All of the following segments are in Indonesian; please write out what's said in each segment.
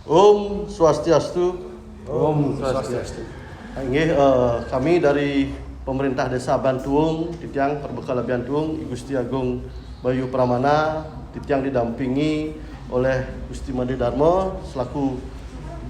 Om Swastiastu. Om Swastiastu. Kami dari pemerintah Desa Bantuung, Titiang Perbekal Bantuung, I Gusti Agung Bayu Pramana, Titiang didampingi oleh Gusti Made Darmo selaku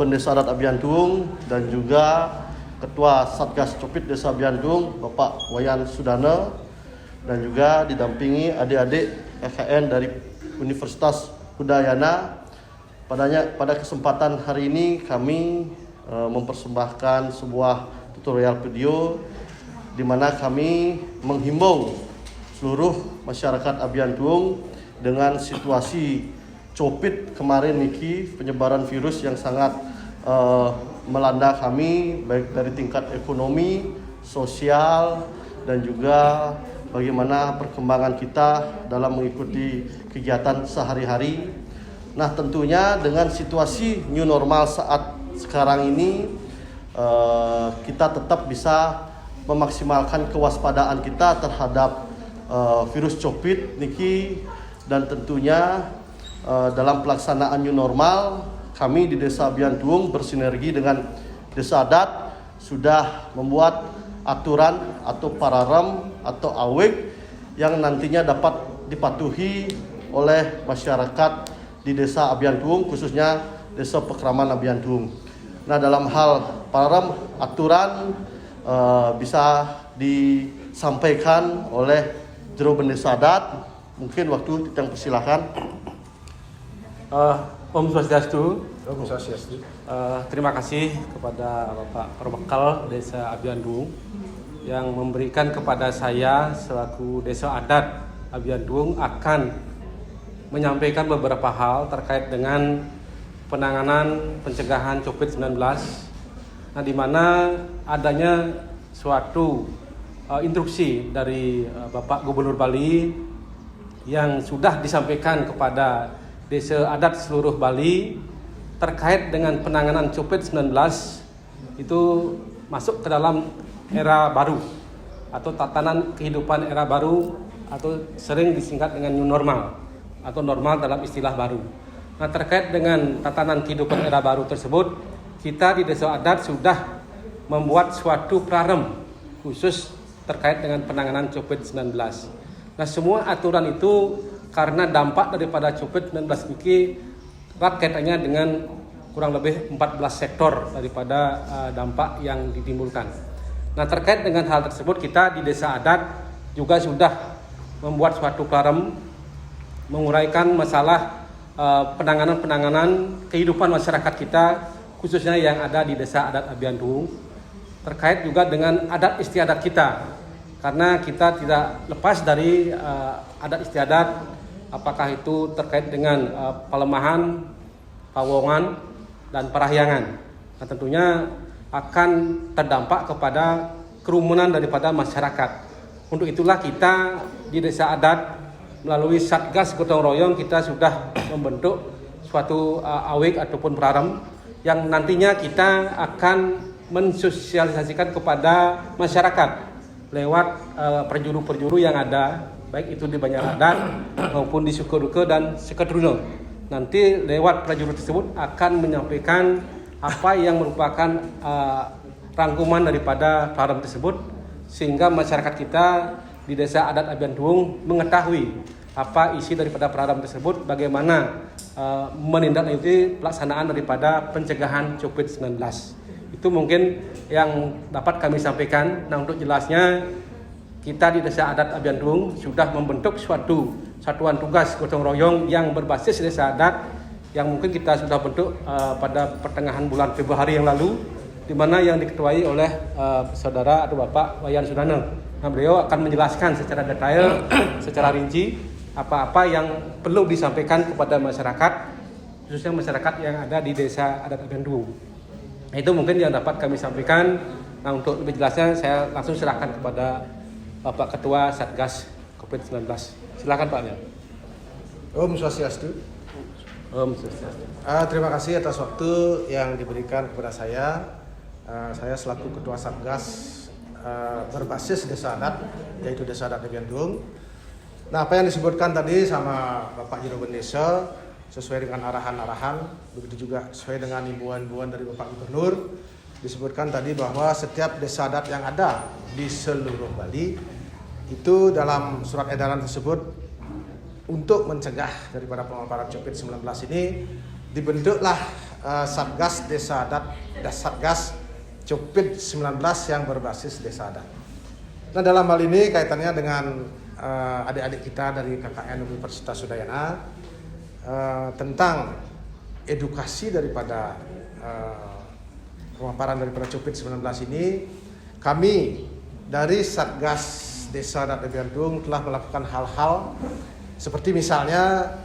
Bendesa Adat Abiantuung dan juga Ketua Satgas Copit Desa Abiantuung Bapak Wayan Sudana, dan juga didampingi adik-adik FKN dari Universitas Udayana. Pada kesempatan hari ini kami mempersembahkan sebuah tutorial video di mana kami menghimbau seluruh masyarakat Abiantuung dengan situasi Covid kemarin niki, penyebaran virus yang sangat melanda kami baik dari tingkat ekonomi, sosial, dan juga bagaimana perkembangan kita dalam mengikuti kegiatan sehari-hari. Nah, tentunya dengan situasi new normal saat sekarang ini kita tetap bisa memaksimalkan kewaspadaan kita terhadap virus Covid niki, dan tentunya dalam pelaksanaan new normal kami di Desa Abiantuung bersinergi dengan Desa Adat sudah membuat aturan atau pararem atau awek yang nantinya dapat dipatuhi oleh masyarakat di Desa Abiantuung, khususnya Desa Pekraman Abiantuung. Nah, dalam hal pararem aturan bisa disampaikan oleh Jero Bendesa Adat. Mungkin waktu yang persilahkan. Om Swastiastu. Om Swastiastu. Terima kasih kepada Bapak Perbekal Desa Abiantuung yang memberikan kepada saya selaku Desa Adat Abiantuung akan menyampaikan beberapa hal terkait dengan penanganan pencegahan COVID-19. Nah, di mana adanya suatu instruksi dari Bapak Gubernur Bali yang sudah disampaikan kepada Desa Adat seluruh Bali terkait dengan penanganan COVID-19 itu masuk ke dalam era baru atau tatanan kehidupan era baru atau sering disingkat dengan new normal atau normal dalam istilah baru. Nah, terkait dengan tatanan kehidupan era baru tersebut, kita di Desa Adat sudah membuat suatu prarem khusus terkait dengan penanganan COVID-19. Nah, semua aturan itu karena dampak daripada COVID-19 ini erat kaitannya dengan kurang lebih 14 sektor daripada dampak yang ditimbulkan. Nah, terkait dengan hal tersebut kita di Desa Adat juga sudah membuat suatu prarem menguraikan masalah penanganan kehidupan masyarakat kita khususnya yang ada di Desa Adat Abiantuung, terkait juga dengan adat istiadat kita, karena kita tidak lepas dari adat istiadat, apakah itu terkait dengan Palemahan, Pawongan, dan Parahyangan. Nah, tentunya akan terdampak kepada kerumunan daripada masyarakat. Untuk itulah kita di Desa Adat melalui Satgas Gotong Royong kita sudah membentuk suatu awek ataupun prarem yang nantinya kita akan mensosialisasikan kepada masyarakat lewat perjuru-perjuru yang ada, baik itu di Banjar Adat maupun di Sukoduke dan Seketruno. Nanti lewat perjuru tersebut akan menyampaikan apa yang merupakan rangkuman daripada prarem tersebut, sehingga masyarakat kita di Desa Adat Abiantuung mengetahui apa isi daripada prarem tersebut, bagaimana menindaklanjuti pelaksanaan daripada pencegahan COVID-19. Itu mungkin yang dapat kami sampaikan. Nah, untuk jelasnya kita di Desa Adat Abiantuung sudah membentuk suatu satuan tugas gotong royong yang berbasis Desa Adat yang mungkin kita sudah bentuk pada pertengahan bulan Februari yang lalu, di mana yang diketuai oleh saudara atau Bapak Wayan Sudana. Nah, beliau akan menjelaskan secara detail, secara rinci apa-apa yang perlu disampaikan kepada masyarakat, khususnya masyarakat yang ada di Desa Adat Abiantuung. Nah, itu mungkin yang dapat kami sampaikan. Nah, untuk lebih jelasnya saya langsung silakan kepada Bapak Ketua Satgas COVID-19. Silakan Pak. Om Swastiastu. Om Swastiastu. Terima kasih atas waktu yang diberikan kepada saya. Saya selaku Ketua Satgas berbasis Desa Adat, yaitu Desa Adat Abiantuung. Nah, apa yang disebutkan tadi sama Bapak Jero Bendesa sesuai dengan arahan-arahan, begitu juga sesuai dengan himbauan-himbauan dari Bapak Gubernur. Disebutkan tadi bahwa setiap desa adat yang ada di seluruh Bali itu dalam surat edaran tersebut untuk mencegah daripada pemaparan COVID-19 ini dibentuklah Satgas Desa Adat dan Satgas COVID-19 yang berbasis desa adat. Nah, dalam hal ini kaitannya dengan adik-adik kita dari KKN Universitas Udayana tentang edukasi daripada pemaparan daripada COVID-19 ini, kami dari Satgas Desa Adat Abian telah melakukan hal-hal seperti misalnya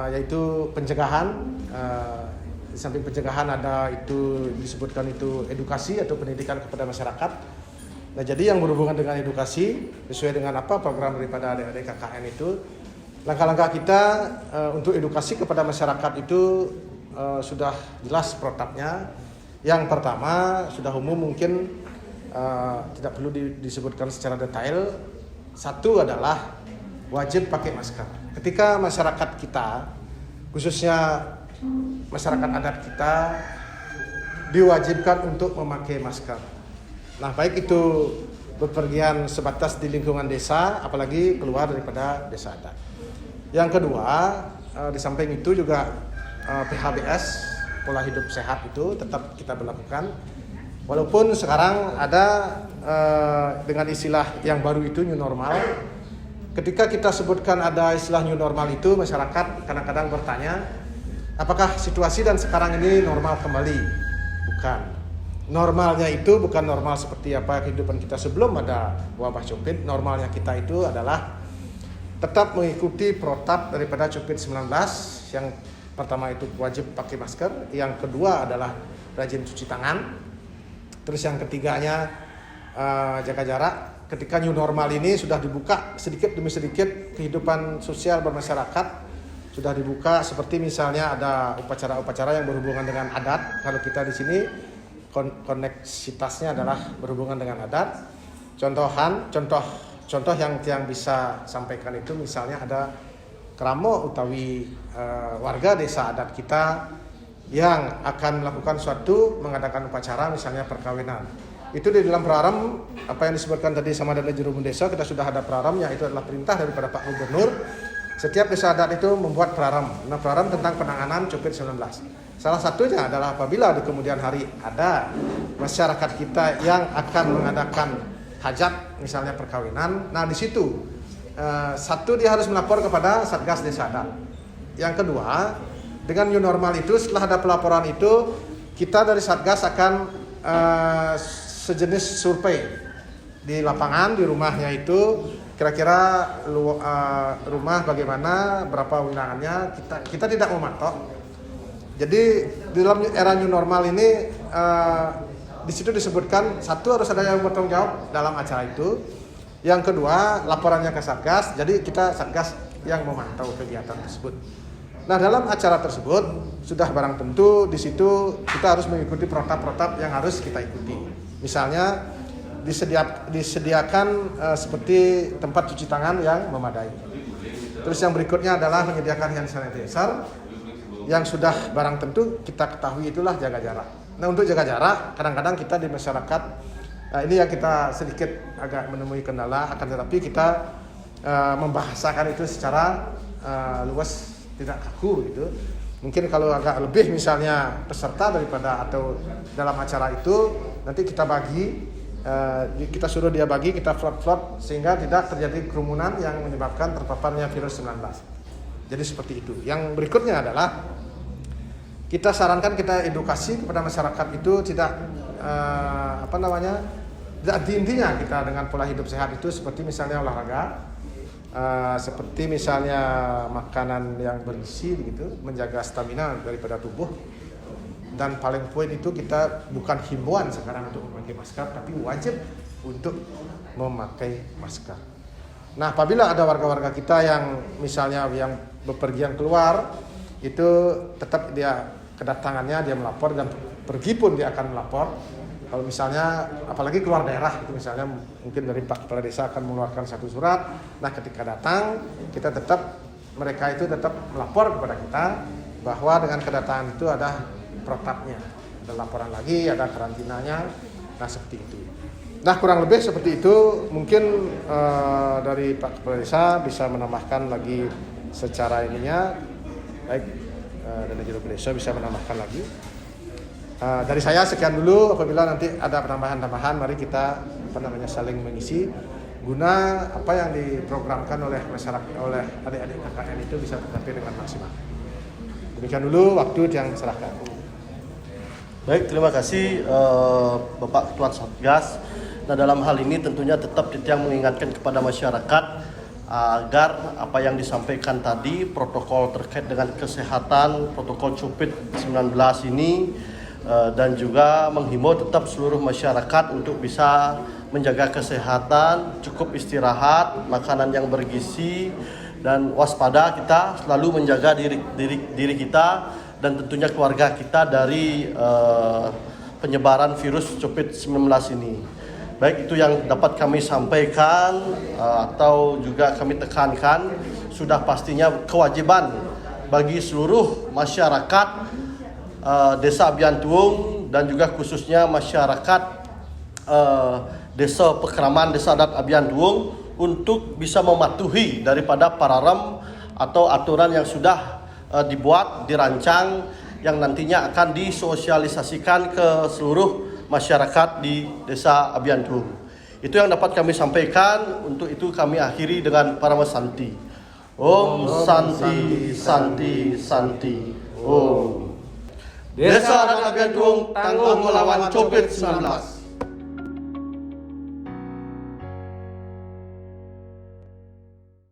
yaitu pencegahan. Di samping pencegahan ada itu disebutkan itu edukasi atau pendidikan kepada masyarakat. Nah, jadi yang berhubungan dengan edukasi sesuai dengan apa program daripada adik-adik KKN itu, langkah-langkah kita untuk edukasi kepada masyarakat itu sudah jelas protapnya. Yang pertama sudah umum, mungkin tidak perlu disebutkan secara detail. Satu adalah wajib pakai masker. Ketika masyarakat kita, khususnya masyarakat adat kita, diwajibkan untuk memakai masker. Nah, baik itu bepergian sebatas di lingkungan desa, apalagi keluar daripada desa adat. Yang kedua, di samping itu juga PHBS, pola hidup sehat itu tetap kita berlakukan. Walaupun sekarang ada dengan istilah yang baru itu new normal. Ketika kita sebutkan ada istilah new normal itu, masyarakat kadang-kadang bertanya, apakah situasi dan sekarang ini normal kembali? Bukan. Normalnya itu bukan normal seperti apa kehidupan kita sebelum ada wabah COVID. Normalnya kita itu adalah tetap mengikuti protap daripada COVID-19. Yang pertama itu wajib pakai masker. Yang kedua adalah rajin cuci tangan. Terus yang ketiganya jaga jarak. Ketika new normal ini sudah dibuka sedikit demi sedikit kehidupan sosial bermasyarakat sudah dibuka, seperti misalnya ada upacara-upacara yang berhubungan dengan adat. Kalau kita di sini koneksitasnya adalah berhubungan dengan adat. Contoh yang bisa sampaikan itu misalnya ada kramo utawi warga desa adat kita yang akan melakukan mengadakan upacara misalnya perkawinan. Itu di dalam praram apa yang disebutkan tadi sama dari Juru Desa, kita sudah ada praramnya, itu adalah perintah daripada Pak Gubernur. Setiap desa adat itu membuat praram. Nah, praram tentang penanganan COVID-19. Salah satunya adalah apabila di kemudian hari ada masyarakat kita yang akan mengadakan hajat, misalnya perkawinan. Nah, di situ satu dia harus melapor kepada Satgas Desa Adat. Yang kedua, dengan new normal itu setelah ada pelaporan itu, kita dari Satgas akan sejenis survei di lapangan, di rumahnya itu kira-kira rumah bagaimana, berapa undangannya, kita tidak mematok. Jadi di dalam era new normal ini di situ disebutkan satu harus ada yang bertanggung jawab dalam acara itu. Yang kedua, laporannya ke Satgas. Jadi kita Satgas yang memantau kegiatan tersebut. Nah, dalam acara tersebut sudah barang tentu di situ kita harus mengikuti protap-protap yang harus kita ikuti. Misalnya disediakan seperti tempat cuci tangan yang memadai. Terus yang berikutnya adalah menyediakan hand sanitizer yang sudah barang tentu kita ketahui itulah jaga jarak. Nah, untuk jaga jarak kadang-kadang kita di masyarakat ini yang kita sedikit agak menemui kendala, akan tetapi kita membahasakan itu secara luas, tidak kaku gitu. Mungkin kalau agak lebih misalnya peserta daripada atau dalam acara itu nanti kita bagi, kita suruh dia bagi, kita flot sehingga tidak terjadi kerumunan yang menyebabkan terpaparnya virus 19. Jadi seperti itu. Yang berikutnya adalah kita sarankan, kita edukasi kepada masyarakat itu tidak tidak intinya kita dengan pola hidup sehat itu seperti misalnya olahraga. Seperti misalnya makanan yang bergizi gitu, menjaga stamina daripada tubuh. Dan paling poin itu kita bukan himbauan sekarang untuk memakai masker, tapi wajib untuk memakai masker. Nah, apabila ada warga-warga kita yang misalnya yang bepergian keluar, itu tetap dia kedatangannya dia melapor, dan pergi pun dia akan melapor. Kalau misalnya apalagi keluar daerah itu misalnya mungkin dari Pak Kepala Desa akan mengeluarkan satu surat. Nah, ketika datang kita tetap mereka itu tetap melapor kepada kita bahwa dengan kedatangan itu ada protapnya, ada laporan lagi, ada karantinanya, nah seperti itu. Nah kurang lebih seperti itu. Mungkin dari Pak Kepala Desa bisa menambahkan lagi secara ininya, baik dari Juru Desa bisa menambahkan lagi. Dari saya sekian dulu. Apabila nanti ada penambahan-tambahan, mari kita saling mengisi guna apa yang diprogramkan oleh masyarakat, oleh adik-adik KKN itu bisa tercapai dengan maksimal. Demikian dulu waktu yang diserahkan. Baik, terima kasih Bapak Ketua Satgas. Nah, dalam hal ini tentunya tetap Titiang mengingatkan kepada masyarakat agar apa yang disampaikan tadi, protokol terkait dengan kesehatan, protokol COVID-19 ini, dan juga menghimbau tetap seluruh masyarakat untuk bisa menjaga kesehatan, cukup istirahat, makanan yang bergizi, dan waspada kita selalu menjaga diri kita dan tentunya keluarga kita dari penyebaran virus COVID-19 ini. Baik, itu yang dapat kami sampaikan atau juga kami tekankan. Sudah pastinya kewajiban bagi seluruh masyarakat Desa Abian Tuung dan juga khususnya masyarakat Desa Pekraman Desa Adat Abian Tuung untuk bisa mematuhi daripada pararem atau aturan yang sudah dibuat, dirancang, yang nantinya akan disosialisasikan ke seluruh masyarakat di Desa Abian Tuung. Itu yang dapat kami sampaikan. Untuk itu kami akhiri dengan Parama Santi. Om Santi, Santi, Santi. Om. Desa Adat Abian Tuung tangguh melawan COVID-19.